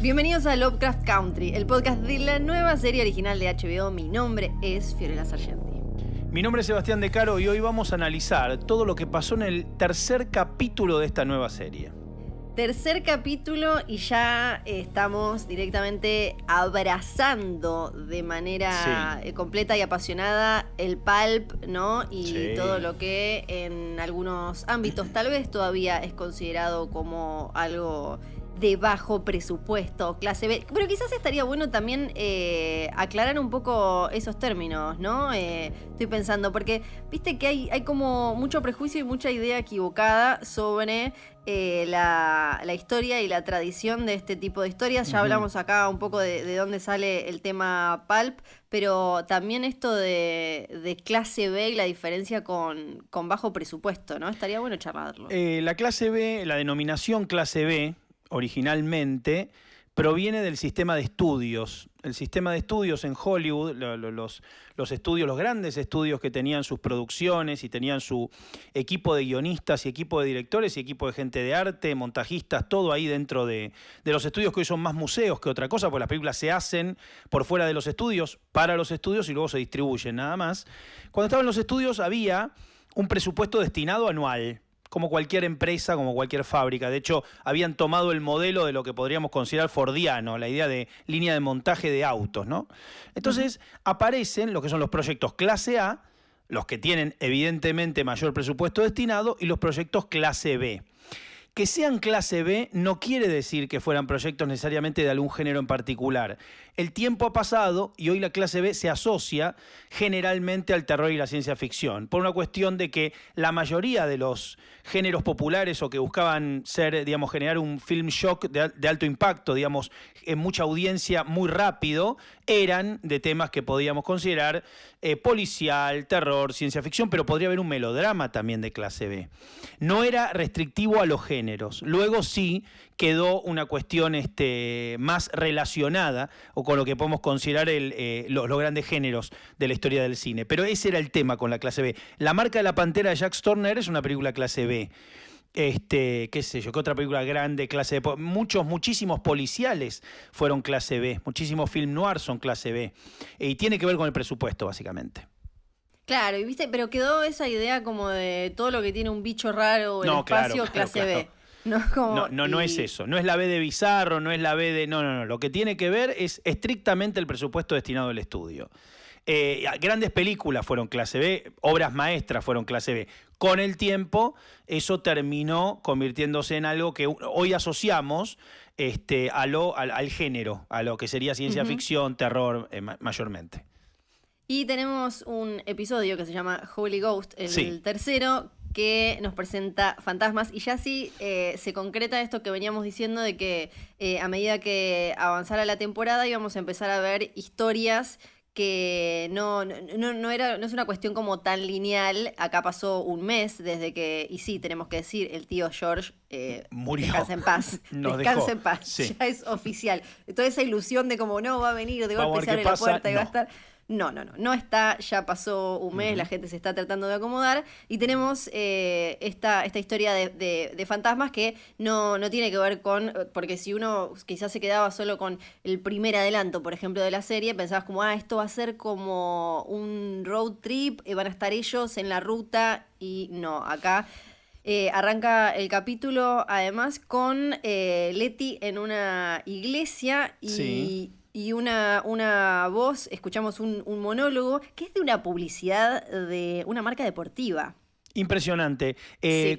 Bienvenidos a Lovecraft Country, el podcast de la nueva serie original de HBO. Mi nombre es Fiorella Sargenti. Mi nombre es Sebastián De Caro y hoy vamos a analizar todo lo que pasó en el tercer capítulo de esta nueva serie. Tercer capítulo y ya estamos directamente abrazando de manera completa y apasionada el pulp, ¿no? Y todo lo que en algunos ámbitos tal vez todavía es considerado como algo de bajo presupuesto, clase B. Pero quizás estaría bueno también aclarar un poco esos términos, ¿no? Estoy pensando, porque viste que hay como mucho prejuicio y mucha idea equivocada sobre la historia y la tradición de este tipo de historias. Ya hablamos acá un poco de dónde sale el tema pulp, pero también esto de clase B y la diferencia con bajo presupuesto, ¿no? Estaría bueno charlarlo. La clase B, la denominación clase B, originalmente proviene del sistema de estudios. El sistema de estudios en Hollywood, los estudios, los grandes estudios que tenían sus producciones y tenían su equipo de guionistas y equipo de directores y equipo de gente de arte, montajistas, todo ahí dentro de los estudios, que hoy son más museos que otra cosa, porque las películas se hacen por fuera de los estudios, para los estudios y luego se distribuyen nada más. Cuando estaban en los estudios había un presupuesto destinado anual, como cualquier empresa, como cualquier fábrica. De hecho, habían tomado el modelo de lo que podríamos considerar fordiano, la idea de línea de montaje de autos, ¿no? Entonces, aparecen lo que son los proyectos clase A, los que tienen evidentemente mayor presupuesto destinado, y los proyectos clase B. Que sean clase B no quiere decir que fueran proyectos necesariamente de algún género en particular. El tiempo ha pasado y hoy la clase B se asocia generalmente al terror y la ciencia ficción, por una cuestión de que la mayoría de los géneros populares o que buscaban ser, digamos, generar un film shock de alto impacto, digamos, en mucha audiencia muy rápido, eran de temas que podíamos considerar policial, terror, ciencia ficción, pero podría haber un melodrama también de clase B. No era restrictivo a los géneros. Luego sí quedó una cuestión más relacionada o con lo que podemos considerar los grandes géneros de la historia del cine. Pero ese era el tema con la clase B. La marca de la Pantera de Jack Turner es una película clase B. Qué sé yo, qué otra película grande, clase B. Muchísimos policiales fueron clase B. Muchísimos film noir son clase B. Y tiene que ver con el presupuesto, básicamente. Claro, y viste, pero quedó esa idea como de todo lo que tiene un bicho raro en el espacio, claro, clase B. No es eso, no es la B de Bizarro, no es la B de... No, lo que tiene que ver es estrictamente el presupuesto destinado al estudio. Grandes películas fueron clase B, obras maestras fueron clase B. Con el tiempo, eso terminó convirtiéndose en algo que hoy asociamos al género, a lo que sería ciencia ficción, terror, mayormente. Y tenemos un episodio que se llama Holy Ghost, el tercero, que nos presenta fantasmas, y ya sí se concreta esto que veníamos diciendo de que a medida que avanzara la temporada íbamos a empezar a ver historias que no es una cuestión como tan lineal. Acá pasó un mes desde que, y sí, tenemos que decir, el tío George murió. Descansa en paz. Descansa en paz, sí. Ya es oficial. Toda esa ilusión de como no va a venir, de golpe se abre la puerta y va a estar... No está, ya pasó un mes, la gente se está tratando de acomodar y tenemos esta historia de fantasmas que no tiene que ver con, porque si uno quizás se quedaba solo con el primer adelanto, por ejemplo, de la serie, pensabas como, esto va a ser como un road trip, van a estar ellos en la ruta, y no, acá... arranca el capítulo además con Letty en una iglesia y una voz, escuchamos un monólogo que es de una publicidad de una marca deportiva. Impresionante.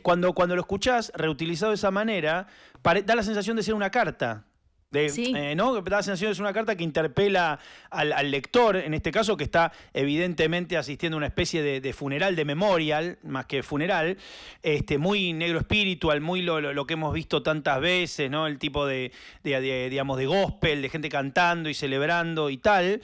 Cuando lo escuchás reutilizado de esa manera, da la sensación de ser una carta. ¿No? Da la sensación de ser una carta que interpela al lector, en este caso, que está evidentemente asistiendo a una especie de funeral, de memorial, más que funeral, muy negro espiritual, muy lo que hemos visto tantas veces, ¿no? El tipo digamos, de gospel, de gente cantando y celebrando y tal.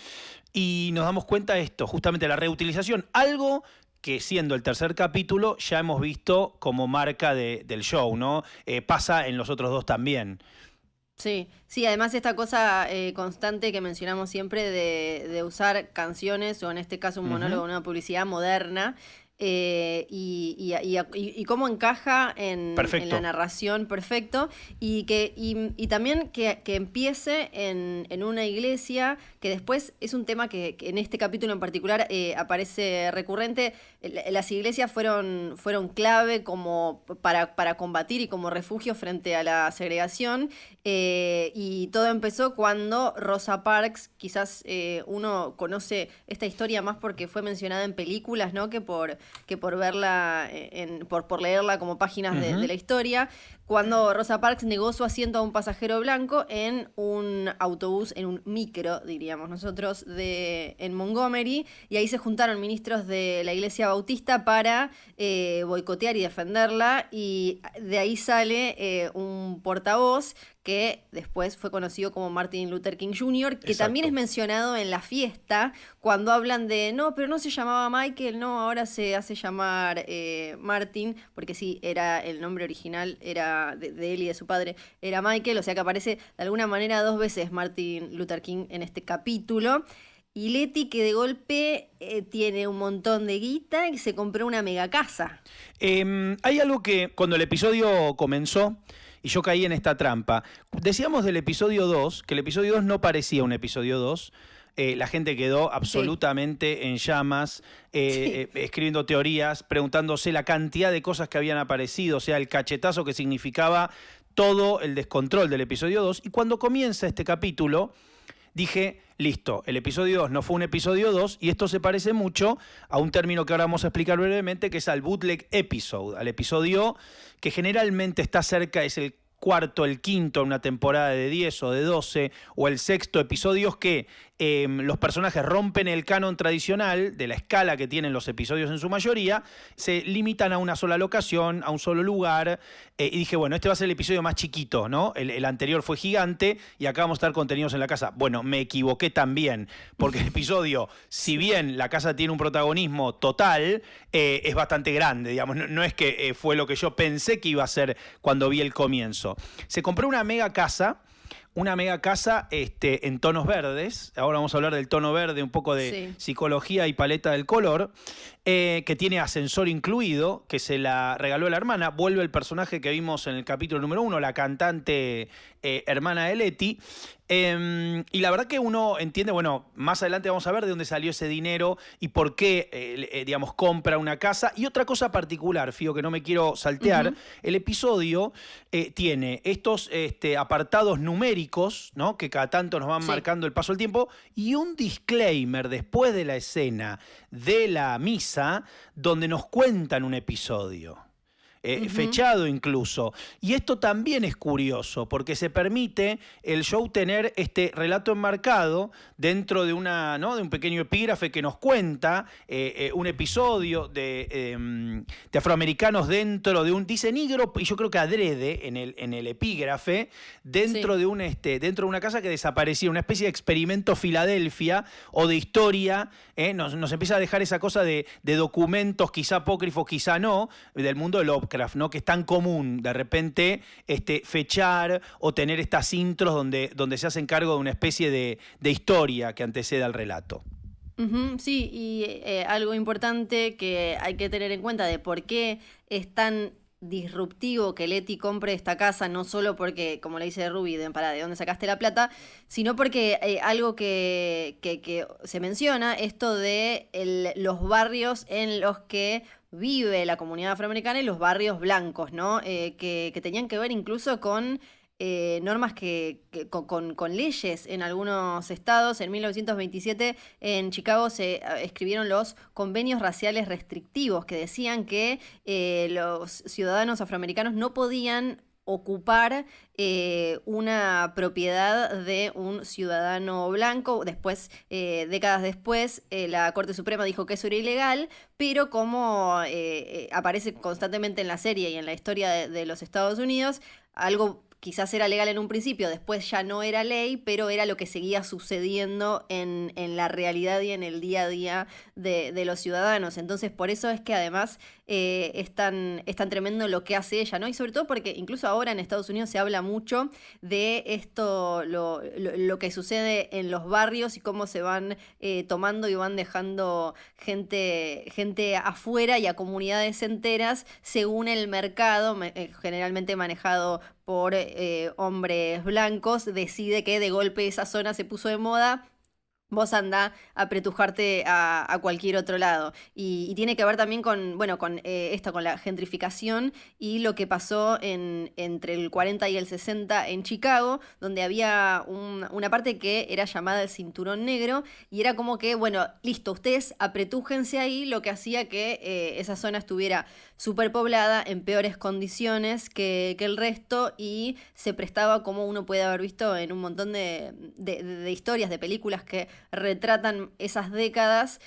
Y nos damos cuenta de esto, justamente la reutilización, algo que siendo el tercer capítulo ya hemos visto como marca del show, ¿no? Pasa en los otros dos también. Sí, además esta cosa constante que mencionamos siempre de usar canciones, o en este caso un monólogo, una publicidad moderna, y cómo encaja en la narración perfecto, y también que empiece en una iglesia, que después es un tema que en este capítulo en particular aparece recurrente. Las iglesias fueron clave como para combatir y como refugio frente a la segregación, y todo empezó cuando Rosa Parks, quizás uno conoce esta historia más porque fue mencionada en películas, ¿no? que por verla, por leerla como páginas de la historia, cuando Rosa Parks negó su asiento a un pasajero blanco en un autobús, en un micro, diríamos nosotros, en Montgomery, y ahí se juntaron ministros de la Iglesia Bautista para boicotear y defenderla, y de ahí sale un portavoz que después fue conocido como Martin Luther King Jr., que Exacto. también es mencionado en la fiesta, cuando hablan de, no, pero no se llamaba Michael, no, ahora se hace llamar Martin, porque sí, era el nombre original, era de él y de su padre, era Michael, o sea que aparece de alguna manera 2 veces Martin Luther King en este capítulo. Y Leti, que de golpe tiene un montón de guita y se compró una mega casa. Hay algo que cuando el episodio comenzó, y yo caí en esta trampa, decíamos del episodio 2, que el episodio 2 no parecía un episodio 2. La gente quedó absolutamente en llamas, escribiendo teorías, preguntándose la cantidad de cosas que habían aparecido, o sea, el cachetazo que significaba todo el descontrol del episodio 2. Y cuando comienza este capítulo, dije, listo, el episodio 2 no fue un episodio 2, y esto se parece mucho a un término que ahora vamos a explicar brevemente, que es al bootleg episode, al episodio que generalmente está cerca, es el cuarto, el quinto en una temporada de 10 o de 12, o el sexto, episodios que los personajes rompen el canon tradicional de la escala que tienen los episodios en su mayoría, se limitan a una sola locación, a un solo lugar, y dije, bueno, este va a ser el episodio más chiquito, ¿no? El anterior fue gigante y acá vamos a estar contenidos en la casa. Bueno, me equivoqué también, porque el episodio, si bien la casa tiene un protagonismo total, es bastante grande, digamos, no es que fue lo que yo pensé que iba a ser cuando vi el comienzo. Se compró una mega casa en tonos verdes. Ahora vamos a hablar del tono verde, un poco de psicología y paleta del color, que tiene ascensor incluido, que se la regaló la hermana. Vuelve el personaje que vimos en el capítulo número 1, la cantante hermana de Leti. Y la verdad que uno entiende, bueno, más adelante vamos a ver de dónde salió ese dinero y por qué, digamos, compra una casa. Y otra cosa particular, Fío, que no me quiero saltear, el episodio tiene estos apartados numéricos, ¿no? Que cada tanto nos van marcando el paso del tiempo, y un disclaimer después de la escena de la misa donde nos cuentan un episodio. Fechado incluso. Y esto también es curioso, porque se permite el show tener este relato enmarcado dentro de ¿no? de un pequeño epígrafe que nos cuenta un episodio de afroamericanos dentro de dice negro, y yo creo que adrede en el epígrafe, dentro de una casa que desaparecía, una especie de experimento Filadelfia o de historia. Nos empieza a dejar esa cosa de documentos, quizá apócrifos, quizá no, del mundo de Lovecraft, ¿no? Que es tan común de repente fechar o tener estas intros donde se hacen cargo de una especie de historia que antecede al relato. Sí, y algo importante que hay que tener en cuenta de por qué es tan disruptivo que Leti compre esta casa, no solo porque, como le dice Ruby, de dónde sacaste la plata, sino porque algo que se menciona, esto de los barrios en los que vive la comunidad afroamericana y los barrios blancos, ¿no? Que tenían que ver incluso con normas con leyes en algunos estados. En 1927 en Chicago se escribieron los convenios raciales restrictivos que decían que los ciudadanos afroamericanos no podían ocupar una propiedad de un ciudadano blanco. Después, décadas después, la Corte Suprema dijo que eso era ilegal, pero como aparece constantemente en la serie y en la historia de los Estados Unidos, algo quizás era legal en un principio, después ya no era ley, pero era lo que seguía sucediendo en la realidad y en el día a día de los ciudadanos. Entonces, por eso es que además es tan tremendo lo que hace ella, ¿no? Y sobre todo porque incluso ahora en Estados Unidos se habla mucho de esto, lo que sucede en los barrios y cómo se van tomando y van dejando gente afuera y a comunidades enteras según el mercado, generalmente manejado por hombres blancos, decide que de golpe esa zona se puso de moda. Vos andá a apretujarte a cualquier otro lado. Y tiene que ver también con, bueno, con esto, con la gentrificación y lo que pasó entre el 40 y el 60 en Chicago, donde había una parte que era llamada el Cinturón Negro, y era como que, bueno, listo, ustedes apretújense ahí, lo que hacía que esa zona estuviera superpoblada, en peores condiciones que el resto, y se prestaba, como uno puede haber visto en un montón de historias, de películas que retratan esas décadas,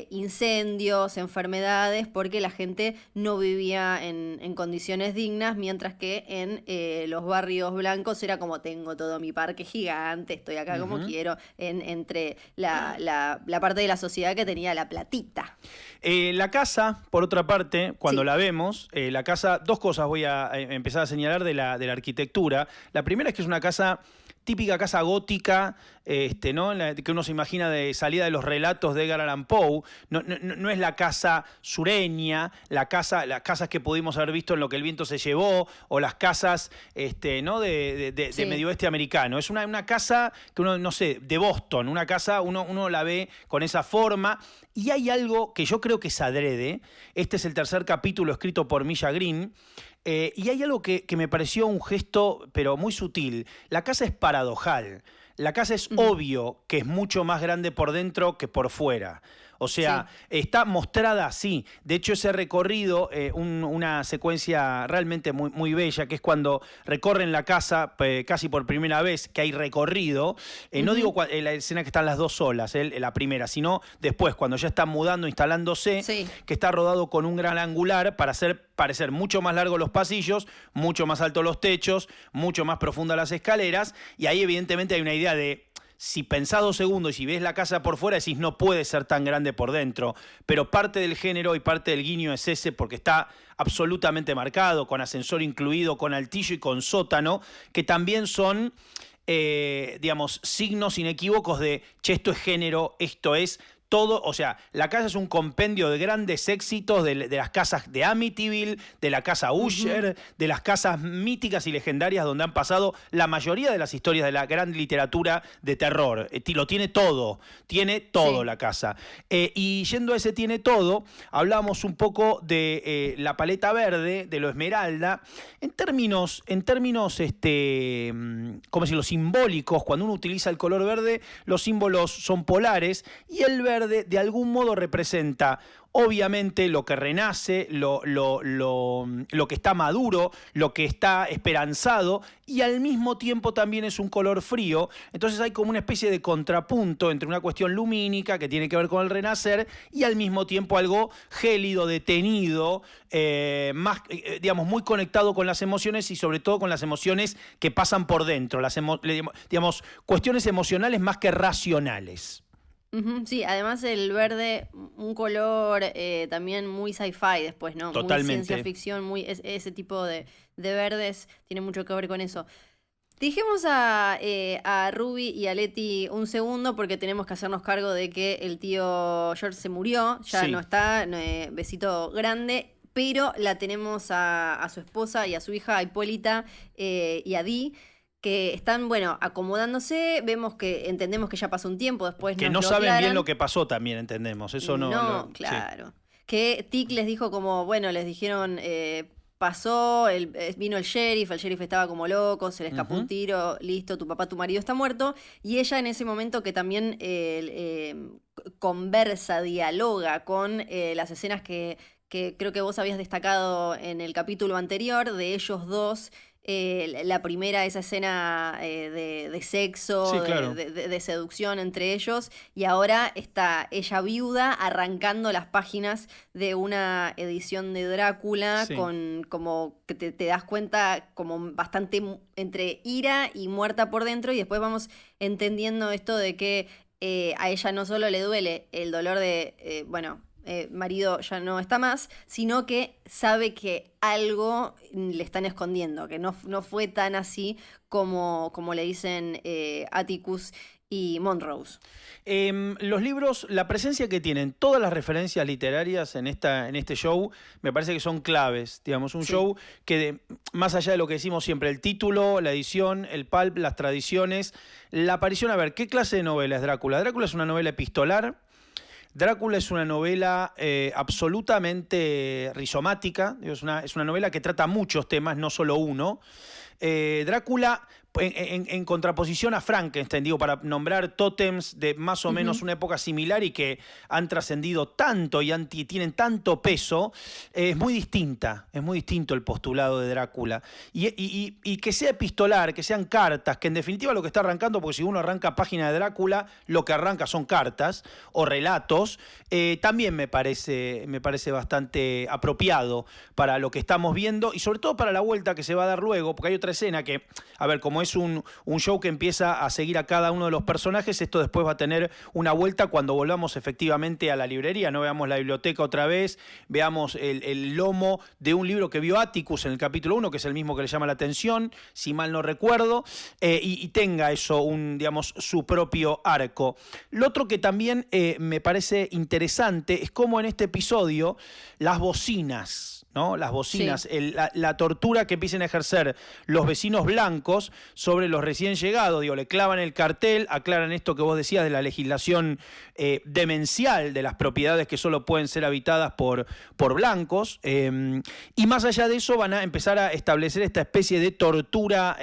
incendios, enfermedades, porque la gente no vivía en condiciones dignas, mientras que en los barrios blancos era como tengo todo mi parque gigante, estoy acá como quiero, entre la parte de la sociedad que tenía la platita. La casa, por otra parte, cuando la vemos, la casa, dos cosas voy a empezar a señalar de la arquitectura. La primera es que es una casa, típica casa gótica, ¿no? Que uno se imagina de salida de los relatos de Edgar Allan Poe. No es la casa sureña, las casas que pudimos haber visto en Lo que el viento se llevó, o las casas ¿no? de medio oeste americano. Es una casa que uno, no sé, de Boston, una casa, uno la ve con esa forma. Y hay algo que yo creo que es adrede. Este es el tercer capítulo escrito por Milla Green. Y hay algo que me pareció un gesto, pero muy sutil. La casa es paradojal. La casa es obvio que es mucho más grande por dentro que por fuera. O sea, está mostrada así. De hecho, ese recorrido, una secuencia realmente muy, muy bella, que es cuando recorren la casa casi por primera vez, que hay recorrido. No digo la escena que están las dos solas, la primera, sino después, cuando ya están mudando, instalándose, que está rodado con un gran angular para hacer parecer mucho más largos los pasillos, mucho más altos los techos, mucho más profundas las escaleras, y ahí evidentemente hay una idea de, si pensás 2 segundos y si ves la casa por fuera, decís no puede ser tan grande por dentro, pero parte del género y parte del guiño es ese, porque está absolutamente marcado, con ascensor incluido, con altillo y con sótano, que también son, digamos, signos inequívocos de, che, esto es género, esto es todo. O sea, la casa es un compendio de grandes éxitos de las casas de Amityville, de la casa Usher, de las casas míticas y legendarias donde han pasado la mayoría de las historias de la gran literatura de terror. Lo tiene todo la casa. Y yendo a ese tiene todo, hablábamos un poco de la paleta verde, de lo esmeralda, en términos ¿cómo decirlo?, simbólicos. Cuando uno utiliza el color verde, los símbolos son polares, y el verde de algún modo representa obviamente lo que renace, lo que está maduro, lo que está esperanzado, y al mismo tiempo también es un color frío. Entonces hay como una especie de contrapunto entre una cuestión lumínica que tiene que ver con el renacer y al mismo tiempo algo gélido, detenido, más, digamos, muy conectado con las emociones, y sobre todo con las emociones que pasan por dentro, digamos, cuestiones emocionales más que racionales. Sí, además el verde, un color también muy sci-fi después, ¿no? Totalmente. Muy ciencia ficción, muy ese tipo de verdes tiene mucho que ver con eso. Dejemos a Ruby y a Leti un segundo, porque tenemos que hacernos cargo de que el tío George se murió, ya no está, besito grande, pero la tenemos a su esposa y a su hija, a Hipólita y a Dee, que están, bueno, acomodándose. Entendemos que ya pasó un tiempo, después que no saben bien lo que pasó también, entendemos. Eso no. Claro. Que Tic les dijo como, bueno, les dijeron, pasó, vino el sheriff estaba como loco, se le escapó un tiro, listo, tu papá, tu marido está muerto. Y ella en ese momento, que también conversa, dialoga con las escenas que creo que vos habías destacado en el capítulo anterior, de ellos dos la primera, esa escena de sexo, Sí, claro. de seducción entre ellos, y ahora está ella viuda arrancando las páginas de una edición de Drácula Sí. con como que te das cuenta como bastante entre ira y muerta por dentro, y después vamos entendiendo esto de que a ella no solo le duele el dolor de, marido ya no está más, sino que sabe que algo le están escondiendo, que no fue tan así como le dicen Atticus y Montrose. Los libros, la presencia que tienen todas las referencias literarias en este show, me parece que son claves. Digamos, un Sí. show que, más allá de lo que decimos siempre, el título, la edición, el pulp, las tradiciones, la aparición. A ver, ¿qué clase de novela es Drácula? Drácula es una novela epistolar. Drácula es una novela absolutamente rizomática, es una novela que trata muchos temas, no solo uno. Drácula, en contraposición a Frankenstein, digo, para nombrar tótems de más o menos una época similar y que han trascendido tanto y tienen tanto peso, es muy distinto el postulado de Drácula. Y que sea epistolar, que sean cartas, que en definitiva lo que está arrancando, porque si uno arranca página de Drácula, lo que arranca son cartas o relatos, también me parece bastante apropiado para lo que estamos viendo y sobre todo para la vuelta que se va a dar luego, porque hay otra escena que, a ver, como es un show que empieza a seguir a cada uno de los personajes, esto después va a tener una vuelta cuando volvamos efectivamente a la librería, no veamos la biblioteca otra vez, veamos el lomo de un libro que vio Atticus en el capítulo 1, que es el mismo que le llama la atención, si mal no recuerdo, y tenga eso, digamos, su propio arco. Lo otro que también me parece interesante es cómo en este episodio las bocinas, ¿no? Las bocinas, sí. La tortura que empiezan a ejercer los vecinos blancos sobre los recién llegados, digo, le clavan el cartel, aclaran esto que vos decías de la legislación demencial de las propiedades que solo pueden ser habitadas por blancos, y más allá de eso van a empezar a establecer esta especie de tortura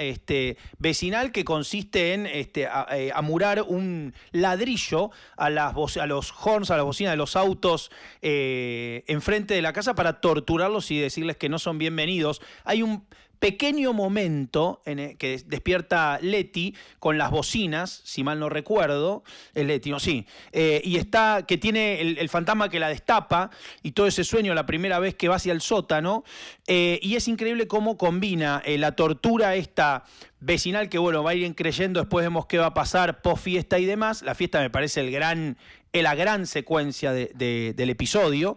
vecinal que consiste en amurar un ladrillo a los horns, a las bocinas de los autos enfrente de la casa para torturarlos y decirles que no son bienvenidos. Hay un pequeño momento que despierta Letty con las bocinas, si mal no recuerdo, es Letty, no, sí, y está, que tiene el fantasma que la destapa y todo ese sueño la primera vez que va hacia el sótano, y es increíble cómo combina la tortura esta vecinal que, bueno, va a ir creyendo, después vemos qué va a pasar post fiesta y demás. La fiesta me parece la gran secuencia del episodio,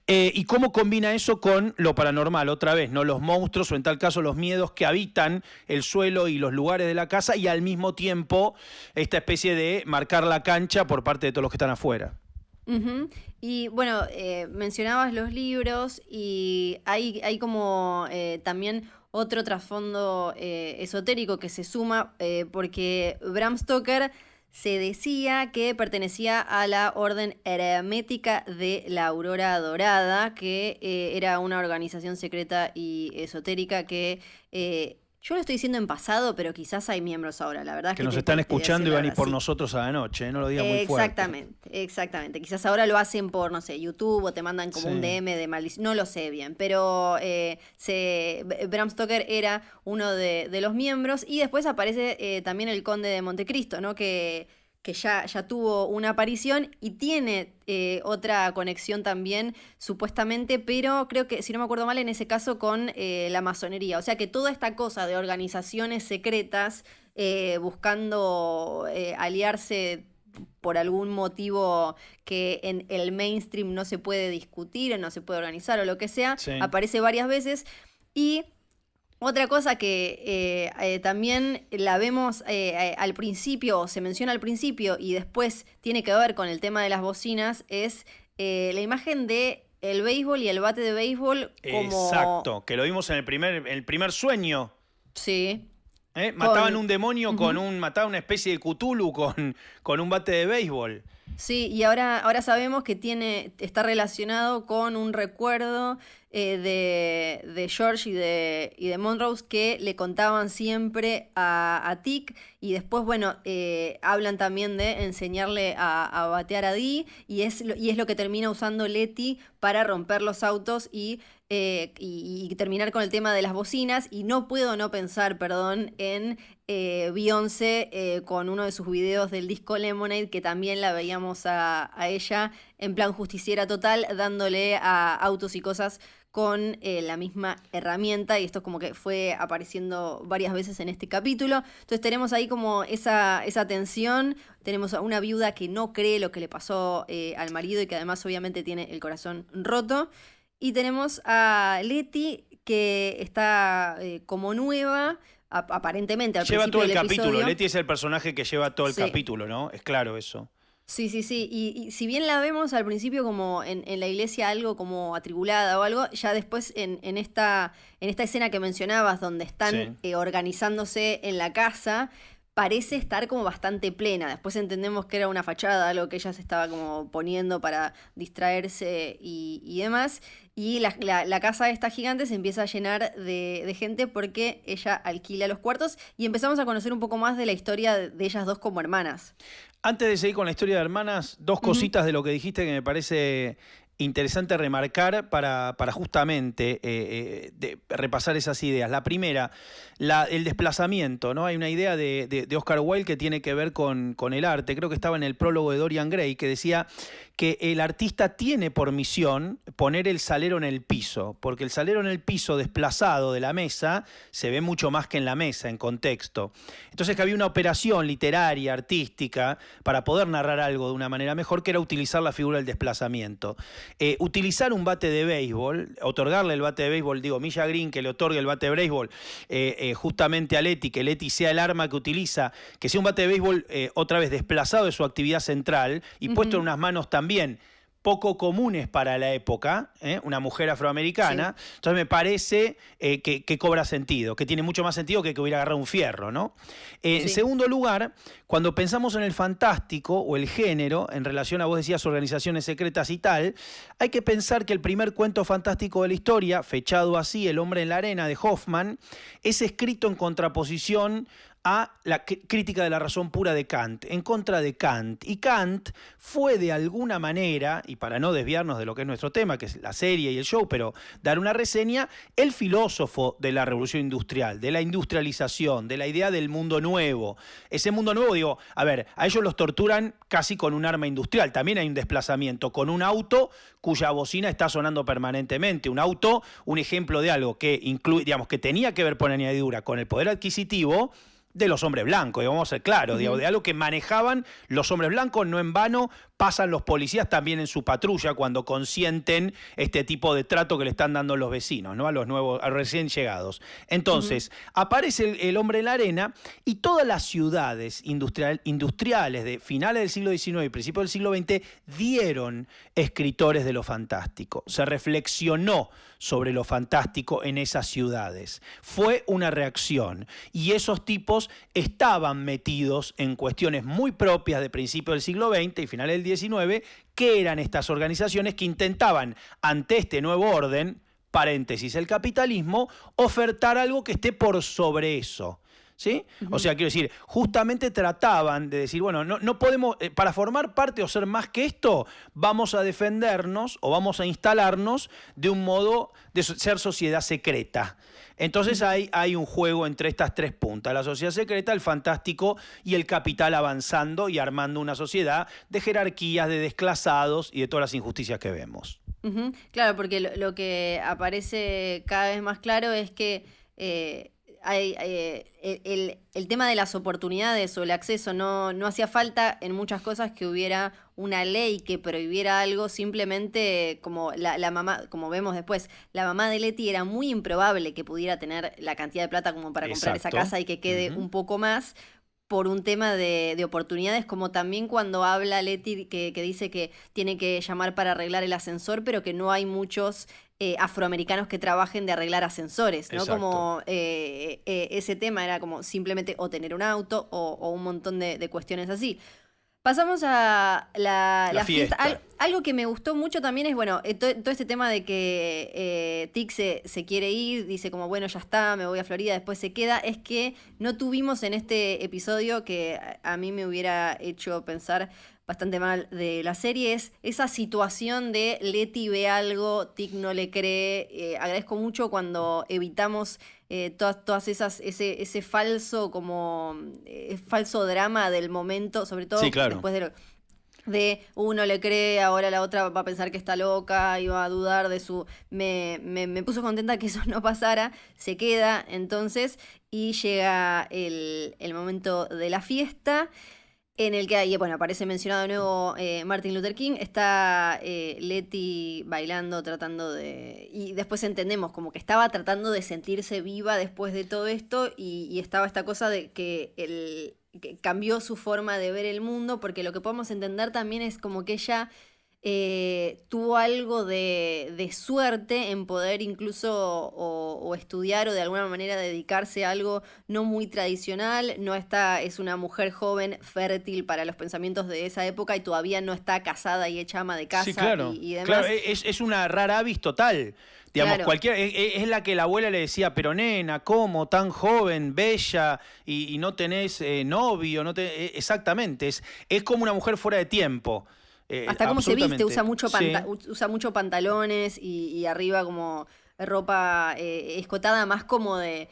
y cómo combina eso con lo paranormal, otra vez, ¿no? Los monstruos, o en tal caso los miedos que habitan el suelo y los lugares de la casa, y al mismo tiempo esta especie de marcar la cancha por parte de todos los que están afuera. Uh-huh. Y bueno, mencionabas los libros y hay como también otro trasfondo esotérico que se suma, porque Bram Stoker se decía que pertenecía a la Orden Hermética de la Aurora Dorada, que era una organización secreta y esotérica que... yo lo estoy diciendo en pasado, pero quizás hay miembros ahora, la verdad. Que nos están escuchando y van a ir por nosotros a la noche, no lo digas muy fuerte. Exactamente. Quizás ahora lo hacen por, no sé, YouTube o te mandan como un DM de maldición, no lo sé bien, pero Bram Stoker era uno de los miembros y después aparece también el Conde de Montecristo, ¿no? Que ya tuvo una aparición y tiene otra conexión también, supuestamente, pero creo que, si no me acuerdo mal, en ese caso con la masonería. O sea que toda esta cosa de organizaciones secretas buscando aliarse por algún motivo que en el mainstream no se puede discutir o no se puede organizar o lo que sea, sí, aparece varias veces. Y otra cosa que también la vemos al principio, o se menciona al principio, y después tiene que ver con el tema de las bocinas, es la imagen de el béisbol y el bate de béisbol como... Exacto, que lo vimos en el primer sueño. Sí. Mataban un demonio mataban una especie de Cthulhu con un bate de béisbol. Sí, y ahora sabemos que está relacionado con un recuerdo de George y de Monrose que le contaban siempre a Tic, y después, bueno, hablan también de enseñarle a batear a Dee, y es lo que termina usando Letty para romper los autos y terminar con el tema de las bocinas. Y no puedo no pensar, perdón, en Beyoncé con uno de sus videos del disco Lemonade, que también la veíamos a ella en plan justiciera total, dándole a autos y cosas con la misma herramienta, y esto como que fue apareciendo varias veces en este capítulo. Entonces tenemos ahí como esa tensión, tenemos a una viuda que no cree lo que le pasó al marido y que además obviamente tiene el corazón roto, y tenemos a Letty que está como nueva, aparentemente al Lleva principio todo el del capítulo, episodio. Letty es el personaje que lleva todo el Sí. capítulo, ¿no? Es claro eso. Sí, sí, sí. Y si bien la vemos al principio como en la iglesia algo como atribulada o algo, ya después en esta escena que mencionabas, donde están organizándose en la casa, parece estar como bastante plena. Después entendemos que era una fachada, algo que ella se estaba como poniendo para distraerse y demás. Y la casa esta gigante se empieza a llenar de gente porque ella alquila los cuartos, y empezamos a conocer un poco más de la historia de ellas dos como hermanas. Antes de seguir con la historia de hermanas, dos cositas de lo que dijiste que me parece interesante remarcar para justamente repasar esas ideas. La primera, el desplazamiento, ¿no? Hay una idea de Oscar Wilde que tiene que ver con el arte. Creo que estaba en el prólogo de Dorian Gray, que decía que el artista tiene por misión poner el salero en el piso, porque el salero en el piso desplazado de la mesa se ve mucho más que en la mesa, en contexto. Entonces que había una operación literaria, artística, para poder narrar algo de una manera mejor, que era utilizar la figura del desplazamiento. Utilizar un bate de béisbol, otorgarle el bate de béisbol, digo, Milla Green que le otorgue el bate de béisbol justamente a Letty, que Letty sea el arma que utiliza, que sea un bate de béisbol otra vez desplazado de su actividad central y puesto en unas manos también poco comunes para la época, una mujer afroamericana. Sí. Entonces me parece que cobra sentido, que tiene mucho más sentido que hubiera agarrado un fierro, ¿no? En segundo lugar, cuando pensamos en el fantástico o el género, en relación a, vos decías, organizaciones secretas y tal, hay que pensar que el primer cuento fantástico de la historia, fechado así, El hombre en la arena, de Hoffman, es escrito en contraposición a la crítica de la razón pura de Kant, en contra de Kant. Y Kant fue de alguna manera, y para no desviarnos de lo que es nuestro tema, que es la serie y el show, pero dar una reseña, el filósofo de la revolución industrial, de la industrialización, de la idea del mundo nuevo. Ese mundo nuevo, digo, a ver, a ellos los torturan casi con un arma industrial. También hay un desplazamiento con un auto cuya bocina está sonando permanentemente. Un auto, un ejemplo de algo que incluye, digamos, que tenía que ver por añadidura con el poder adquisitivo de los hombres blancos, y vamos a ser claros, de algo que manejaban los hombres blancos. No en vano pasan los policías también en su patrulla cuando consienten este tipo de trato que le están dando los vecinos, ¿no? A los nuevos, a los recién llegados. Entonces, aparece el hombre en la arena, y todas las ciudades industriales de finales del siglo XIX y principios del siglo XX dieron escritores de lo fantástico. Se reflexionó sobre lo fantástico en esas ciudades. Fue una reacción, y esos tipos estaban metidos en cuestiones muy propias de principios del siglo XX y finales del XIX, que eran estas organizaciones que intentaban, ante este nuevo orden, paréntesis, el capitalismo, ofertar algo que esté por sobre eso. ¿Sí? O sea, quiero decir, justamente trataban de decir, bueno, no podemos, para formar parte o ser más que esto, vamos a defendernos o vamos a instalarnos de un modo de ser sociedad secreta. Entonces hay un juego entre estas tres puntas, la sociedad secreta, el fantástico y el capital avanzando y armando una sociedad de jerarquías, de desclasados y de todas las injusticias que vemos. Claro, porque lo que aparece cada vez más claro es que el tema de las oportunidades o el acceso no hacía falta en muchas cosas que hubiera una ley que prohibiera algo. Simplemente como la mamá, como vemos después, la mamá de Letty era muy improbable que pudiera tener la cantidad de plata como para comprar esa casa y que quede un poco más, por un tema de oportunidades, como también cuando habla Letty que dice que tiene que llamar para arreglar el ascensor, pero que no hay muchos afroamericanos que trabajen de arreglar ascensores, ¿no? Exacto. Como ese tema era como simplemente o tener un auto o un montón de cuestiones así. Pasamos a la fiesta. fiesta. Algo que me gustó mucho también es, bueno, todo este tema de que Tic se quiere ir, dice como, bueno, ya está, me voy a Florida, después se queda, es que no tuvimos en este episodio, que a mí me hubiera hecho pensar bastante mal de la serie, es esa situación de Leti ve algo, Tic no le cree. Agradezco mucho cuando evitamos todas esas, ese falso como falso drama del momento, sobre todo Sí, claro. después de uno le cree, ahora la otra va a pensar que está loca y va a dudar de su... Me puso contenta que eso no pasara, se queda entonces y llega el momento de la fiesta, en el que ahí, bueno, aparece mencionado de nuevo Martin Luther King, está Leti bailando, tratando de... Y después entendemos como que estaba tratando de sentirse viva después de todo esto y estaba esta cosa de que cambió su forma de ver el mundo, porque lo que podemos entender también es como que ella tuvo algo de suerte en poder incluso o estudiar o de alguna manera dedicarse a algo no muy tradicional. Es una mujer joven, fértil para los pensamientos de esa época y todavía no está casada y hecha ama de casa. Sí, claro. y demás. Claro, es una rara avis total. Digamos, Claro. es la que la abuela le decía, pero nena, ¿cómo? Tan joven, bella, y no tenés novio, exactamente, es como una mujer fuera de tiempo. Hasta cómo se viste, usa absolutamente. usa mucho pantalones y arriba como ropa escotada, más como de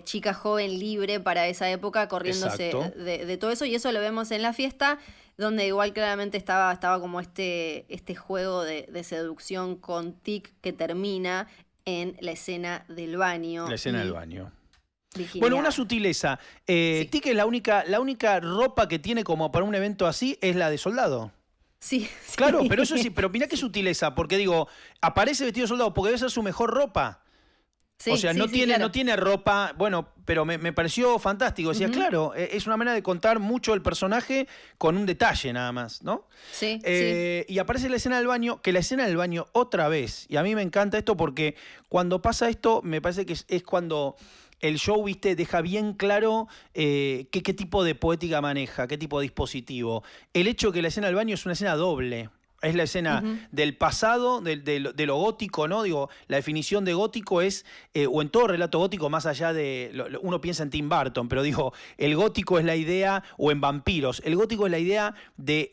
chica joven libre para esa época, corriéndose Exacto. de todo eso. Y eso lo vemos en la fiesta, donde igual claramente estaba como este juego de seducción con Tic que termina en la escena del baño. La escena y del baño. Virginia. Bueno, una sutileza. Sí. Tic es la única ropa que tiene como para un evento así es la de soldado. Sí, Claro, sí. pero eso sí, pero mirá qué sutileza, porque digo, aparece vestido de soldado porque debe ser su mejor ropa. Sí, O sea, sí, no sí, tiene, claro. no tiene ropa, bueno, pero me pareció fantástico. Decía, Ujú. claro, es una manera de contar mucho el personaje con un detalle nada más, ¿no? Sí, sí. Y aparece la escena del baño, que la escena del baño otra vez, y a mí me encanta esto porque cuando pasa esto, me parece que es cuando el show, viste, deja bien claro qué tipo de poética maneja, qué tipo de dispositivo. El hecho que la escena del baño es una escena doble. Es la escena Ujú. del pasado, de lo gótico, ¿no? Digo, la definición de gótico es, o en todo relato gótico, más allá de, uno piensa en Tim Burton, pero digo, el gótico es la idea, o en vampiros, el gótico es la idea de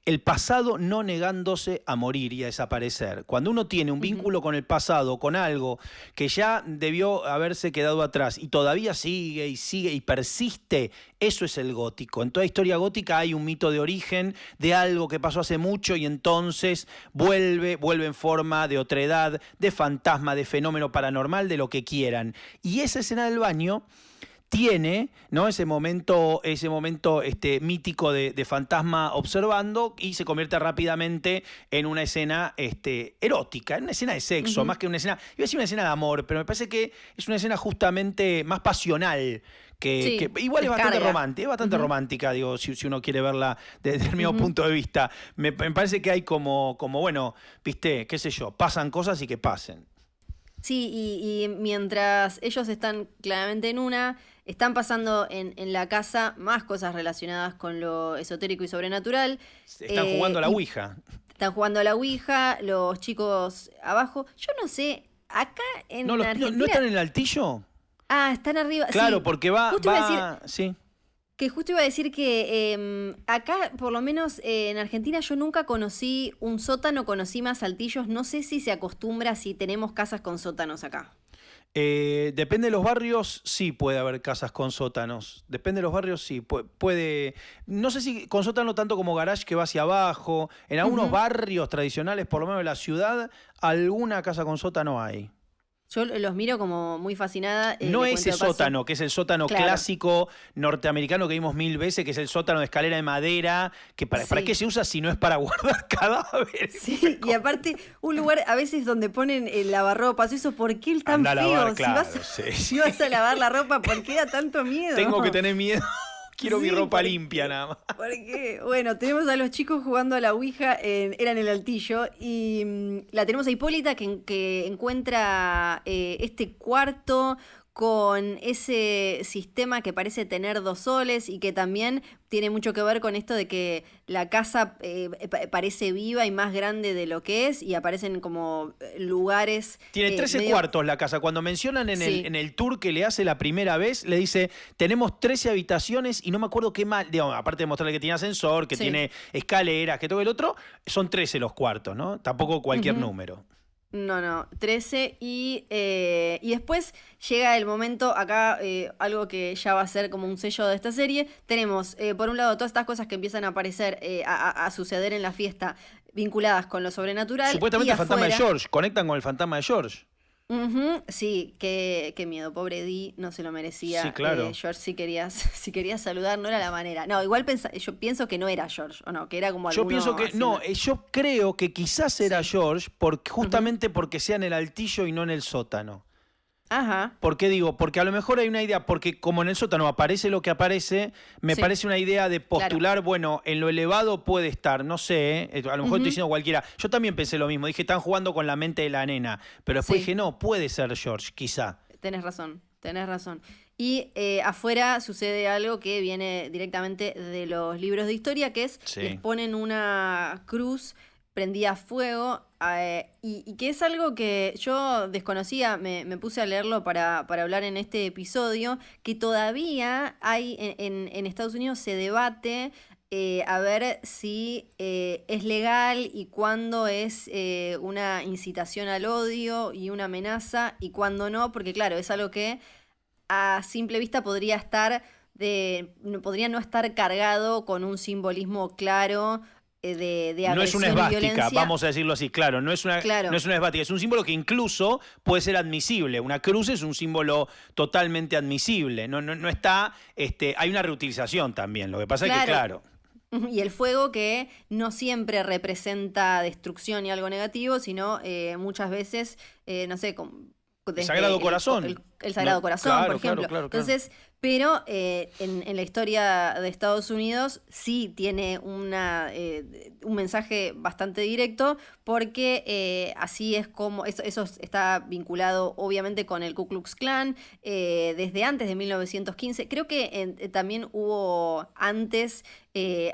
el pasado no negándose a morir y a desaparecer. Cuando uno tiene un vínculo con el pasado, con algo que ya debió haberse quedado atrás y todavía sigue y persiste, eso es el gótico. En toda historia gótica hay un mito de origen de algo que pasó hace mucho y entonces vuelve en forma de otredad, de fantasma, de fenómeno paranormal, de lo que quieran. Y esa escena del baño tiene, ¿no?, ese momento mítico de fantasma observando y se convierte rápidamente en una escena erótica, en una escena de sexo, más que una escena, iba a decir una escena de amor, pero me parece que es una escena justamente más pasional. Sí, Que igual es bastante descarga. romántica, romántica, digo, si uno quiere verla desde el mismo Ujú. punto de vista. Me parece que hay como, bueno, viste, qué sé yo, pasan cosas y que pasen. Sí, y mientras ellos están claramente en una, están pasando en la casa más cosas relacionadas con lo esotérico y sobrenatural. Están jugando a la Y Ouija. están jugando a la Ouija, los chicos abajo. Yo no sé, acá No, en Argentina... ¿no están en el altillo? Ah, están arriba. Claro, Sí, porque justo iba a decir, sí. que justo iba a decir que acá, por lo menos en Argentina, yo nunca conocí un sótano, conocí más altillos. No sé si se acostumbra si tenemos casas con sótanos acá. Depende de los barrios, sí puede haber casas con sótanos. Depende de los barrios, sí. Puede. No sé si con sótano tanto como garage que va hacia abajo. En algunos Ujú. barrios tradicionales, por lo menos de la ciudad, alguna casa con sótano hay. Yo los miro como muy fascinada. No le ese cuento de paso. sótano, que es el sótano Claro. clásico norteamericano que vimos 1000 veces, que es el sótano de escalera de madera, que ¿para Sí. qué se usa si no es para guardar cadáveres? Sí, y aparte, un lugar a veces donde ponen el lavarropas, eso, ¿por qué es tan Anda a feo? lavar, claro, si sí. vas a lavar la ropa, ¿por qué da tanto miedo? Tengo que tener miedo. Quiero mi Sí, ropa ¿por limpia qué? nada más. Porque, bueno, tenemos a los chicos jugando a la Ouija, era en el Altillo, y la tenemos a Hipólita que encuentra este cuarto con ese sistema que parece tener dos soles y que también tiene mucho que ver con esto de que la casa parece viva y más grande de lo que es y aparecen como lugares... Tiene 13 cuartos la casa. Cuando mencionan en el tour que le hace la primera vez, le dice, tenemos 13 habitaciones y no me acuerdo qué más, digamos, aparte de mostrarle que tiene ascensor, que tiene escaleras, que todo el otro, son 13 los cuartos, ¿no? Tampoco cualquier número. No, 13 y después llega el momento, acá algo que ya va a ser como un sello de esta serie, tenemos por un lado todas estas cosas que empiezan a aparecer, a suceder en la fiesta vinculadas con lo sobrenatural. Supuestamente el fantasma de George, conectan con el fantasma de George. Sí, qué miedo, pobre Dee, no se lo merecía. Sí, claro. George, si querías saludar, no era la manera. No, igual yo pienso que no era George, o no, que era como alguno... Yo pienso que, yo creo que quizás era George justamente porque sea en el altillo y no en el sótano. Ajá. ¿Por qué digo? Porque a lo mejor hay una idea, porque como en el sótano aparece lo que aparece, me parece una idea de postular, bueno, en lo elevado puede estar, no sé, a lo mejor estoy diciendo cualquiera. Yo también pensé lo mismo, dije, están jugando con la mente de la nena, pero después dije, no, puede ser George, quizá. Tenés razón. Y afuera sucede algo que viene directamente de los libros de historia, que es, les ponen una cruz prendía fuego, y que es algo que yo desconocía, me puse a leerlo para hablar en este episodio, que todavía hay en Estados Unidos se debate a ver si es legal y cuándo es una incitación al odio y una amenaza y cuándo no, porque claro, es algo que a simple vista podría no estar cargado con un simbolismo claro de agresión no es una esvástica, y violencia. Vamos a decirlo así, claro, no es una esvástica, es un símbolo que incluso puede ser admisible. Una cruz es un símbolo totalmente admisible, no está, hay una reutilización también, lo que pasa es que, claro. Y el fuego que no siempre representa destrucción y algo negativo, sino muchas veces, no sé, el Sagrado Corazón. El Sagrado Corazón, por ejemplo. Claro. Entonces, pero en la historia de Estados Unidos sí tiene un mensaje bastante directo, porque así es como, eso está vinculado obviamente con el Ku Klux Klan, desde antes de 1915. Creo que también hubo antes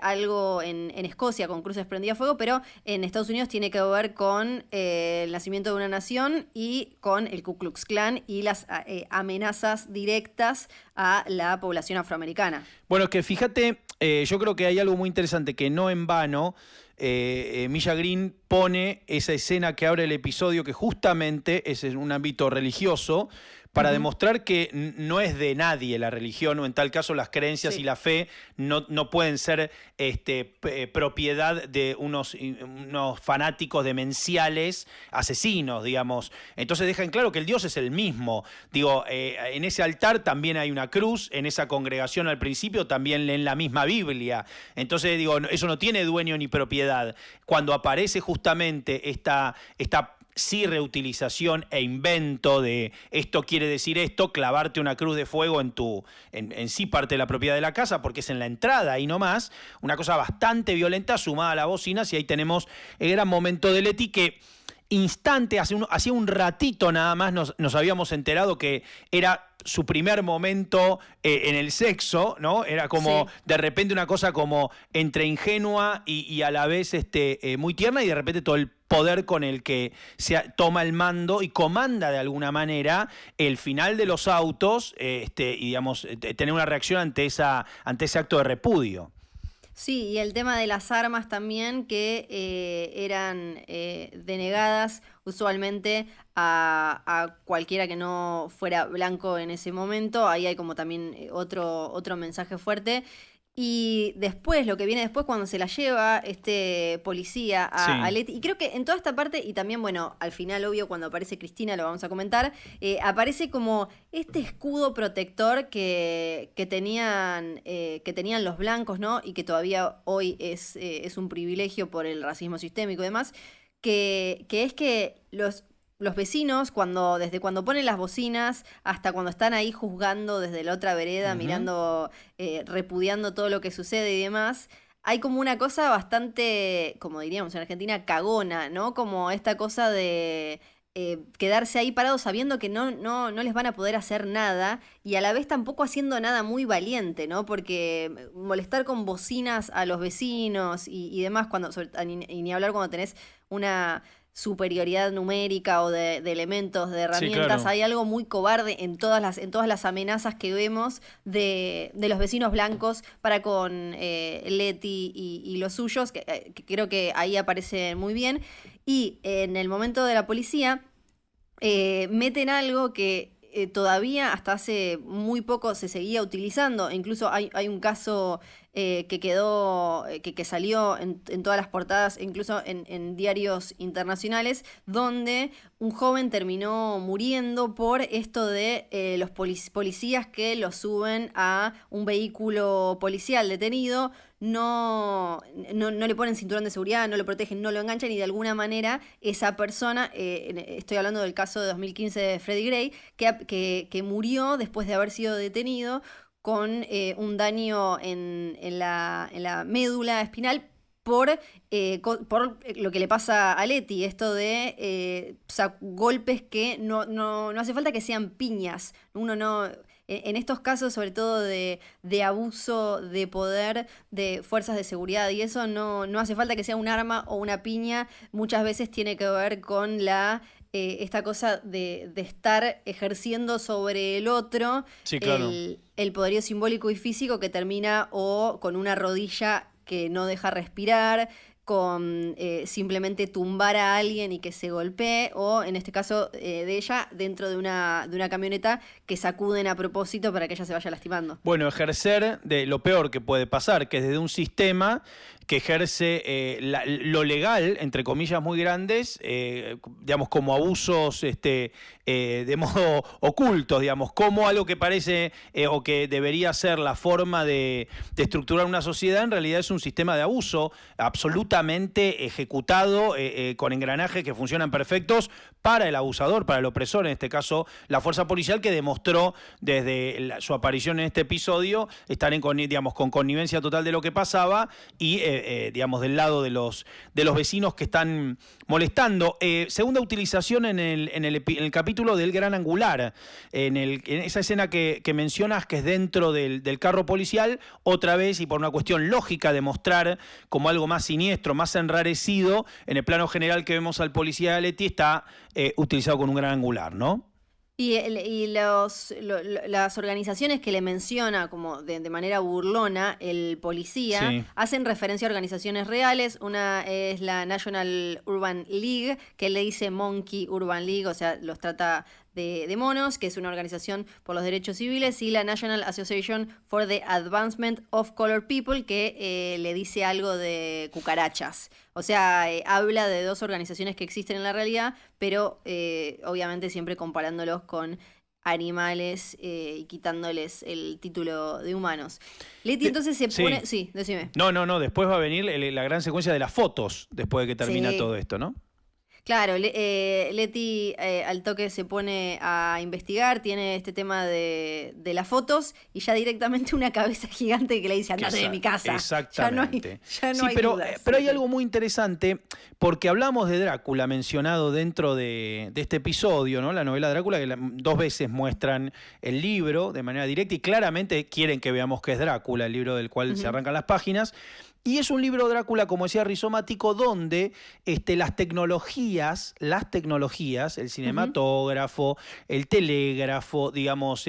algo en Escocia con cruces prendidas a fuego, pero en Estados Unidos tiene que ver con el nacimiento de una nación y con el Ku Klux Klan y las amenazas directas a la población afroamericana. Bueno, es que fíjate, yo creo que hay algo muy interesante que no en vano Misha Green pone esa escena que abre el episodio, que justamente es en un ámbito religioso, para demostrar que no es de nadie la religión, o en tal caso las creencias y la fe no pueden ser propiedad de unos fanáticos demenciales, asesinos, digamos. Entonces dejan claro que el Dios es el mismo. Digo, en ese altar también hay una cruz, en esa congregación al principio también leen la misma Biblia. Entonces, digo, eso no tiene dueño ni propiedad. Cuando aparece justamente esta sí reutilización e invento de esto quiere decir esto, clavarte una cruz de fuego en sí parte de la propiedad de la casa, porque es en la entrada y no más, una cosa bastante violenta sumada a la bocina, y ahí tenemos el gran momento de Leti que hacía un ratito nada más nos habíamos enterado que era su primer momento en el sexo, ¿no? Era como de repente una cosa como entre ingenua y a la vez muy tierna, y de repente todo el poder con el que se toma el mando y comanda de alguna manera el final de los autos, y digamos, tener una reacción ante ese acto de repudio. Sí, y el tema de las armas también, que eran denegadas usualmente a cualquiera que no fuera blanco en ese momento. Ahí hay como también otro mensaje fuerte. Y después, lo que viene después, cuando se la lleva este policía a Leti, y creo que en toda esta parte, y también, bueno, al final, obvio, cuando aparece Cristina, lo vamos a comentar, aparece como este escudo protector que tenían los blancos, ¿no? Y que todavía hoy es un privilegio por el racismo sistémico y demás, que es que los vecinos, desde cuando ponen las bocinas hasta cuando están ahí juzgando desde la otra vereda, mirando, repudiando todo lo que sucede y demás, hay como una cosa bastante, como diríamos en Argentina, cagona, ¿no? Como esta cosa de quedarse ahí parados sabiendo que no les van a poder hacer nada y a la vez tampoco haciendo nada muy valiente, ¿no? Porque molestar con bocinas a los vecinos y demás, y ni hablar cuando tenés una superioridad numérica o de elementos, de herramientas, claro. hay algo muy cobarde en todas las amenazas que vemos de los vecinos blancos para con Leti y los suyos, que creo que ahí aparece muy bien. Y en el momento de la policía meten algo que todavía hasta hace muy poco se seguía utilizando. Incluso hay un caso que quedó, que salió en todas las portadas, incluso en diarios internacionales, donde un joven terminó muriendo por esto de los policías que lo suben a un vehículo policial detenido, no le ponen cinturón de seguridad, no lo protegen, no lo enganchan y de alguna manera esa persona, estoy hablando del caso de 2015 de Freddie Gray, que murió después de haber sido detenido con un daño en la médula espinal por lo que le pasa a Leti, esto de golpes que no hace falta que sean piñas, uno no... En estos casos, sobre todo de abuso de poder de fuerzas de seguridad y eso, no hace falta que sea un arma o una piña, muchas veces tiene que ver con esta cosa de estar ejerciendo sobre el otro, sí, claro, el poderío simbólico y físico que termina o con una rodilla que no deja respirar, con simplemente tumbar a alguien y que se golpee, o en este caso de ella, dentro de una camioneta que sacuden a propósito para que ella se vaya lastimando. Bueno, ejercer de lo peor que puede pasar, que es desde un sistema que ejerce lo legal, entre comillas muy grandes, digamos, como abusos de modo ocultos, digamos, como algo que parece o que debería ser la forma de estructurar una sociedad, en realidad es un sistema de abuso absolutamente ejecutado, con engranajes que funcionan perfectos para el abusador, para el opresor, en este caso la fuerza policial, que demostró desde su aparición en este episodio estar con connivencia total de lo que pasaba y digamos, del lado de los vecinos que están molestando. Segunda utilización en el capítulo del gran angular, en esa escena que mencionas, que es dentro del carro policial, otra vez, y por una cuestión lógica de mostrar como algo más siniestro, más enrarecido, en el plano general que vemos al policía de Leti, está utilizado con un gran angular, ¿no? Y las organizaciones que le menciona como de manera burlona el policía, sí, hacen referencia a organizaciones reales. Una es la National Urban League, que le dice Monkey Urban League, o sea, los trata de monos, que es una organización por los derechos civiles, y la National Association for the Advancement of Colored People, que le dice algo de cucarachas. O sea, habla de dos organizaciones que existen en la realidad, pero obviamente siempre comparándolos con animales y quitándoles el título de humanos. Leti entonces se pone... Sí, decime. No, después va a venir la gran secuencia de las fotos, después de que termina todo esto, ¿no? Claro, Leti al toque se pone a investigar, tiene este tema de las fotos y ya directamente una cabeza gigante que le dice andate de mi casa. Exactamente. Ya no hay dudas. Pero hay algo muy interesante, porque hablamos de Drácula mencionado dentro de este episodio, ¿no? La novela de Drácula, que 2 veces muestran el libro de manera directa y claramente quieren que veamos que es Drácula, el libro del cual se arrancan las páginas. Y es un libro Drácula, como decía, rizomático, donde las tecnologías, el cinematógrafo, el telégrafo, digamos,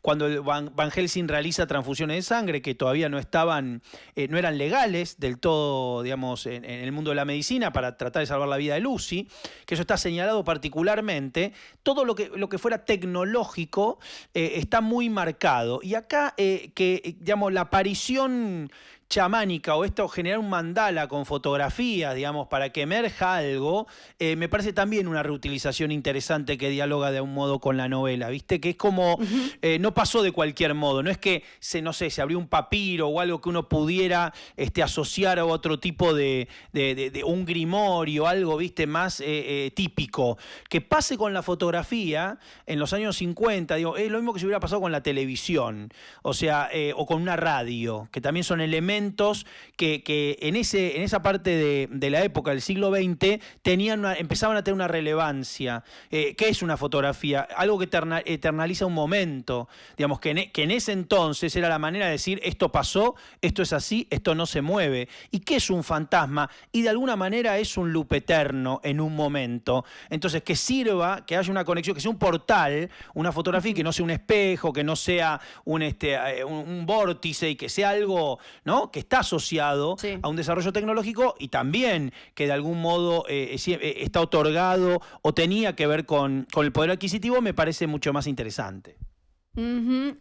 cuando el Van Helsing realiza transfusiones de sangre que todavía no eran legales del todo, digamos, en el mundo de la medicina para tratar de salvar la vida de Lucy, que eso está señalado particularmente. Todo lo que fuera tecnológico está muy marcado. Y acá, digamos, la aparición chamánica o generar un mandala con fotografías, digamos, para que emerja algo, me parece también una reutilización interesante que dialoga de un modo con la novela, ¿viste? Que es como, no pasó de cualquier modo, no es que se abrió un papiro o algo que uno pudiera asociar a otro tipo de un grimorio, algo, ¿viste? Más típico. Que pase con la fotografía en los años 50, digo, es lo mismo que si hubiera pasado con la televisión, o sea, o con una radio, que también son elementos elementos que en esa parte de la época del siglo XX empezaban a tener una relevancia. ¿Qué es una fotografía? Algo que eternaliza un momento. Digamos, que en ese entonces era la manera de decir, esto pasó, esto es así, esto no se mueve. ¿Y qué es un fantasma? Y de alguna manera es un loop eterno en un momento. Entonces, que sirva, que haya una conexión, que sea un portal, una fotografía, que no sea un espejo, que no sea un vórtice, y que sea algo, ¿no?, que está asociado a un desarrollo tecnológico, y también que de algún modo está otorgado o tenía que ver con el poder adquisitivo, me parece mucho más interesante.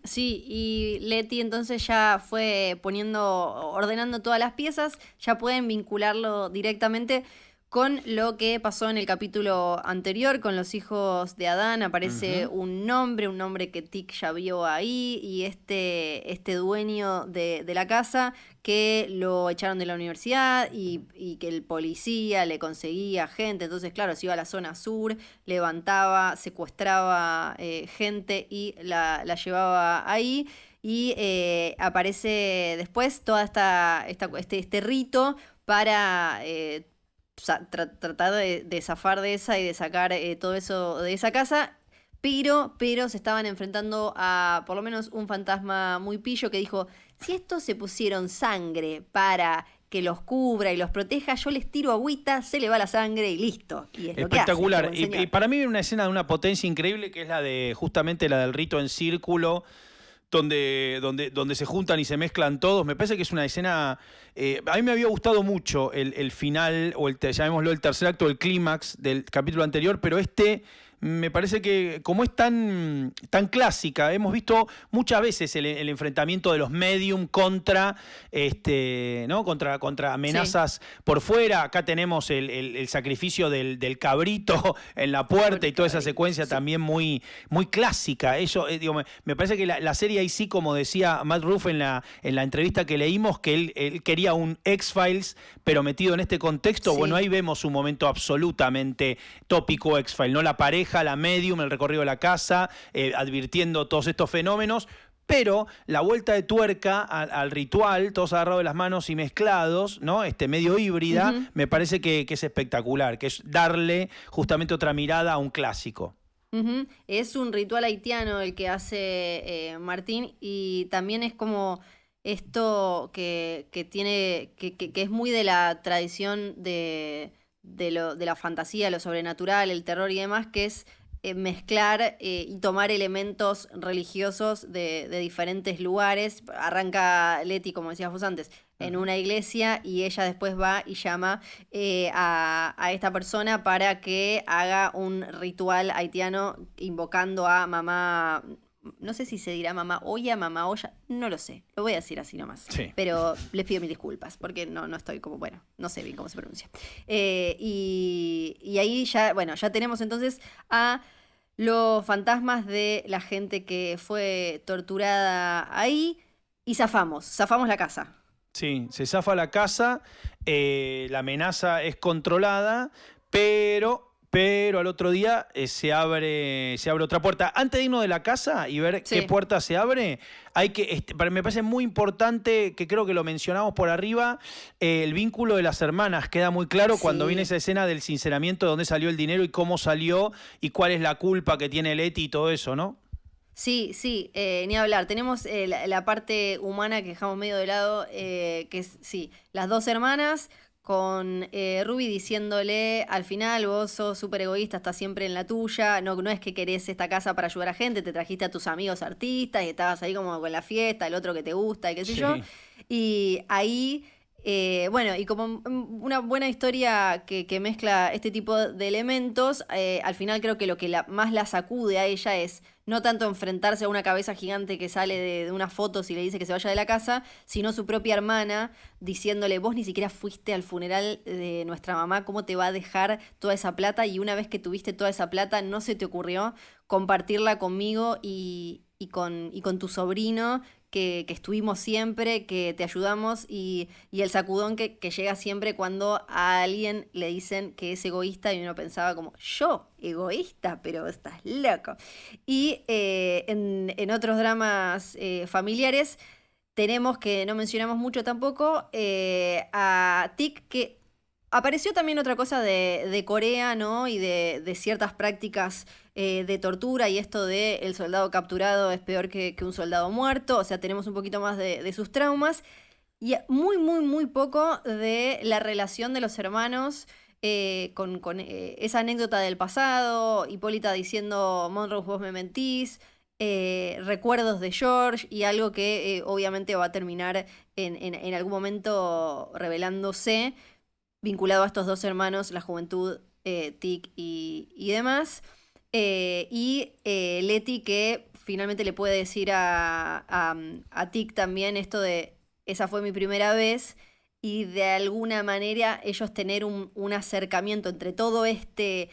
Sí, y Leti entonces ya fue ordenando todas las piezas, ya pueden vincularlo directamente con lo que pasó en el capítulo anterior, con los hijos de Adán. Aparece un nombre que Tic ya vio ahí, y este dueño de la casa, que lo echaron de la universidad y que el policía le conseguía gente. Entonces, claro, se iba a la zona sur, levantaba, secuestraba gente y la llevaba ahí. Y aparece después toda este rito para tratar de zafar de esa y de sacar todo eso de esa casa. Pero se estaban enfrentando a por lo menos un fantasma muy pillo que dijo: si estos se pusieron sangre para que los cubra y los proteja, yo les tiro agüita, se le va la sangre y listo. Y es espectacular. Lo que hace, y para mí hay una escena de una potencia increíble, que es justamente la del rito en círculo, donde se juntan y se mezclan todos. Me parece que es una escena... a mí me había gustado mucho el final, o llamémoslo el tercer acto, el clímax del capítulo anterior, pero me parece que, como es tan clásica, hemos visto muchas veces el enfrentamiento de los medium contra amenazas por fuera. Acá tenemos el sacrificio del cabrito en la puerta, y toda esa secuencia también muy, muy clásica. Eso, me parece que la serie ahí sí, como decía Matt Ruff en la entrevista que leímos, que él quería un X-Files, pero metido en este contexto. Bueno, ahí vemos un momento absolutamente tópico X-Files, ¿no? La pareja, la medium, el recorrido de la casa, advirtiendo todos estos fenómenos, pero la vuelta de tuerca al ritual, todos agarrados de las manos y mezclados, ¿no? Medio híbrida, me parece que es espectacular, que es darle justamente otra mirada a un clásico. Es un ritual haitiano el que hace Martín, y también es como esto que es muy de la tradición de la fantasía, lo sobrenatural, el terror y demás, que es mezclar y tomar elementos religiosos de diferentes lugares. Arranca Leti, como decías vos antes, en una iglesia, y ella después va y llama a esta persona para que haga un ritual haitiano invocando a mamá. No sé si se dirá mamá Oya, mamá Oya, no lo sé, lo voy a decir así nomás. Sí. Pero les pido mis disculpas, porque no estoy como, no sé bien cómo se pronuncia. Y ahí ya tenemos entonces a los fantasmas de la gente que fue torturada ahí, y zafamos la casa. Sí, se zafa la casa, la amenaza es controlada, pero al otro día se abre otra puerta. Antes de irnos de la casa y ver qué puerta se abre, me parece muy importante, que creo que lo mencionamos por arriba, el vínculo de las hermanas. Queda muy claro cuando viene esa escena del sinceramiento, de dónde salió el dinero y cómo salió, y cuál es la culpa que tiene Leti y todo eso, ¿no? Sí, ni hablar. Tenemos la parte humana que dejamos medio de lado, que es, las dos hermanas, con Ruby diciéndole: al final vos sos súper egoísta, estás siempre en la tuya, no es que querés esta casa para ayudar a gente, te trajiste a tus amigos artistas y estabas ahí como con la fiesta, el otro que te gusta y qué sé yo. Y ahí, y como una buena historia que mezcla este tipo de elementos, al final creo que lo que más la sacude a ella es no tanto enfrentarse a una cabeza gigante que sale de unas fotos y le dice que se vaya de la casa, sino su propia hermana diciéndole: vos ni siquiera fuiste al funeral de nuestra mamá, ¿cómo te va a dejar toda esa plata? Y una vez que tuviste toda esa plata, ¿no se te ocurrió compartirla conmigo y con tu sobrino, que estuvimos siempre, que te ayudamos? Y el sacudón que llega siempre cuando a alguien le dicen que es egoísta, y uno pensaba como: yo, egoísta, pero estás loco. Y en otros dramas familiares, tenemos, que no mencionamos mucho tampoco, a Tik, que apareció también otra cosa de Corea, ¿no? Y de ciertas prácticas de tortura, y esto de el soldado capturado es peor que un soldado muerto. O sea, tenemos un poquito más de sus traumas. Y muy, muy, muy poco de la relación de los hermanos, con esa anécdota del pasado, Hipólita diciendo, Monrose, vos me mentís, recuerdos de George, y algo que obviamente va a terminar en algún momento revelándose, vinculado a estos dos hermanos, la juventud, Tic y demás. Letty, que finalmente le puede decir a Tic también esto de, esa fue mi primera vez, y de alguna manera ellos tener un acercamiento entre todo el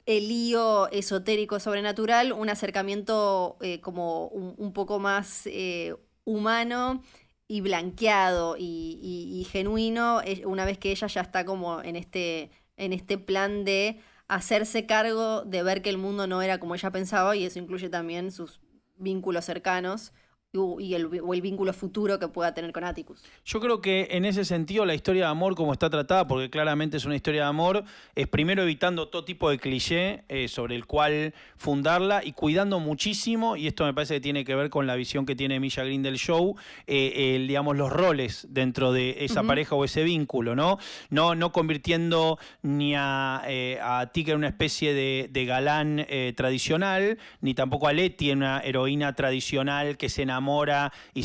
lío esotérico sobrenatural, un acercamiento como un poco más humano y blanqueado y genuino, una vez que ella ya está como en este plan de hacerse cargo de ver que el mundo no era como ella pensaba, y eso incluye también sus vínculos cercanos o el vínculo futuro que pueda tener con Atticus. Yo creo que en ese sentido la historia de amor, como está tratada, porque claramente es una historia de amor, es primero evitando todo tipo de cliché sobre el cual fundarla, y cuidando muchísimo, y esto me parece que tiene que ver con la visión que tiene Misha Green del show, digamos, los roles dentro de esa pareja o ese vínculo, ¿no? No convirtiendo ni a Tic en una especie de galán tradicional, ni tampoco a Letty en una heroína tradicional que se enamora. Y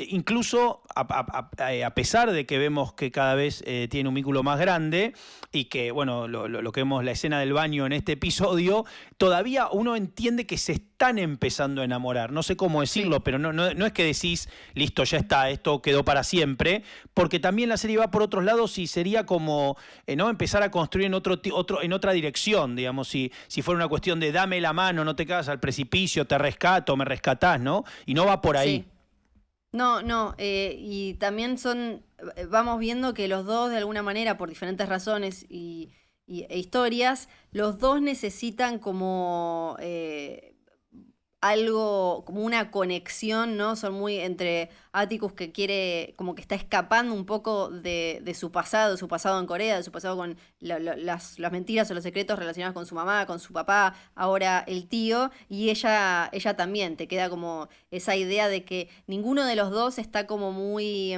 incluso a pesar de que vemos que cada vez tiene un vínculo más grande, y que, bueno, lo que vemos, la escena del baño en este episodio, todavía uno entiende que se están empezando a enamorar. No sé cómo decirlo, sí, pero no es que decís, listo, ya está, esto quedó para siempre, porque también la serie va por otros lados, y sería como ¿no? empezar a construir en otra dirección, digamos, si fuera una cuestión de dame la mano, no te cagas al precipicio, te rescato, me rescatás, ¿no? Y no va por ahí. Sí. No, y también vamos viendo que los dos, de alguna manera, por diferentes razones e historias, los dos necesitan como algo, como una conexión, ¿no? Son muy entre Atticus, que quiere, como que está escapando un poco de su pasado en Corea, de su pasado con las mentiras o los secretos relacionados con su mamá, con su papá, ahora el tío, y ella también, te queda como esa idea de que ninguno de los dos está como muy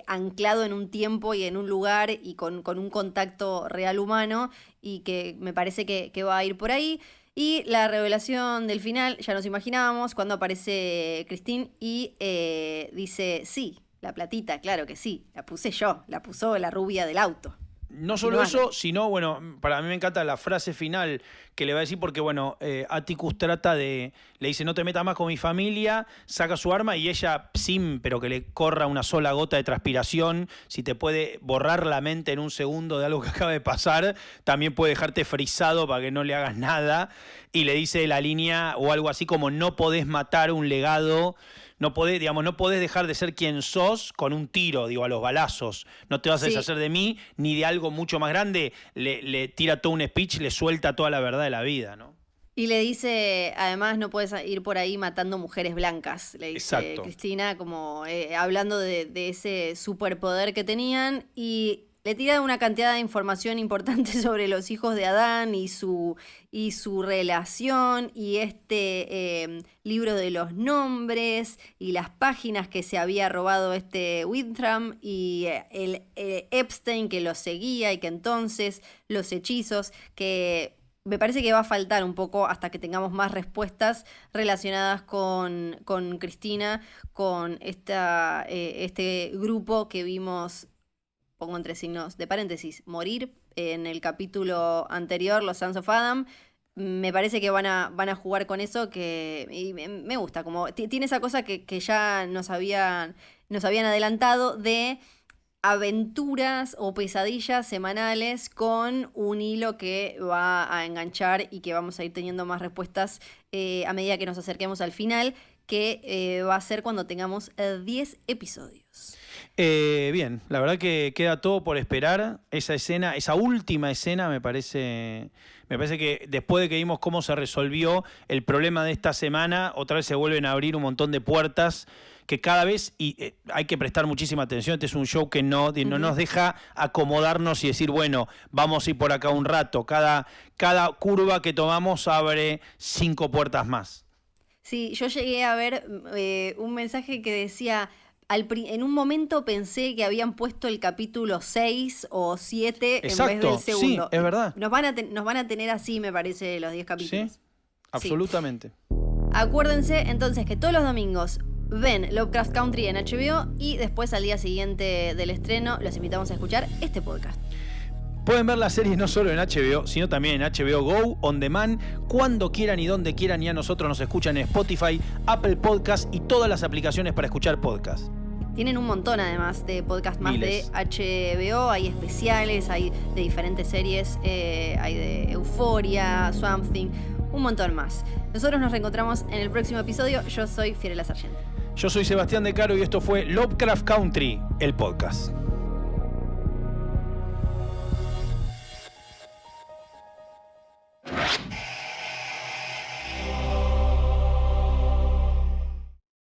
anclado en un tiempo y en un lugar y con un contacto real humano, y que me parece que va a ir por ahí. Y la revelación del final, ya nos imaginábamos, cuando aparece Christine y dice, sí, la platita, claro que sí, la puse yo, la puso la rubia del auto. No solo eso, sino, bueno, para mí me encanta la frase final que le va a decir, porque, bueno, Atticus le dice, no te metas más con mi familia, saca su arma, y ella, pero que le corra una sola gota de transpiración, si te puede borrar la mente en un segundo de algo que acaba de pasar, también puede dejarte frisado para que no le hagas nada, y le dice la línea o algo así como, no podés matar un legado. No podés dejar de ser quien sos con un tiro, a los balazos. No te vas a deshacer de mí ni de algo mucho más grande. Le tira todo un speech, le suelta toda la verdad de la vida, ¿no? Y le dice, además, no puedes ir por ahí matando mujeres blancas, le dice Cristina, como hablando de ese superpoder que tenían, y le tira una cantidad de información importante sobre los hijos de Adán y su relación, y libro de los nombres y las páginas que se había robado Wintram, y el Epstein que los seguía, y que entonces los hechizos, que me parece que va a faltar un poco hasta que tengamos más respuestas relacionadas con Cristina, con este grupo que vimos, pongo entre signos de paréntesis, morir en el capítulo anterior, los Sons of Adam. Me parece que van a jugar con eso, y me gusta, como tiene esa cosa que ya nos habían adelantado, de aventuras o pesadillas semanales con un hilo que va a enganchar, y que vamos a ir teniendo más respuestas a medida que nos acerquemos al final, que va a ser cuando tengamos 10 episodios. Bien, la verdad que queda todo por esperar. Esa última escena me parece que después de que vimos cómo se resolvió el problema de esta semana, otra vez se vuelven a abrir un montón de puertas que cada vez, y hay que prestar muchísima atención, este es un show que no nos deja acomodarnos y decir, bueno, vamos a ir por acá un rato. Cada curva que tomamos abre 5 puertas más. Sí, yo llegué a ver un mensaje que decía, en un momento pensé que habían puesto el capítulo 6 o 7 en vez del segundo. Sí, es verdad. Nos van a tener así, me parece, los 10 capítulos. Sí, absolutamente. Sí. Acuérdense entonces que todos los domingos ven Lovecraft Country en HBO y después al día siguiente del estreno los invitamos a escuchar este podcast. Pueden ver la serie no solo en HBO, sino también en HBO Go, On Demand, cuando quieran y donde quieran, y a nosotros nos escuchan en Spotify, Apple Podcast y todas las aplicaciones para escuchar podcast. Tienen un montón además de podcast más Miles. de HBO, hay especiales, hay de diferentes series, hay de Euphoria, Swamp Thing, un montón más. Nosotros nos reencontramos en el próximo episodio. Yo soy Fiorella Sargenti. Yo soy Sebastián De Caro y esto fue Lovecraft Country, el podcast.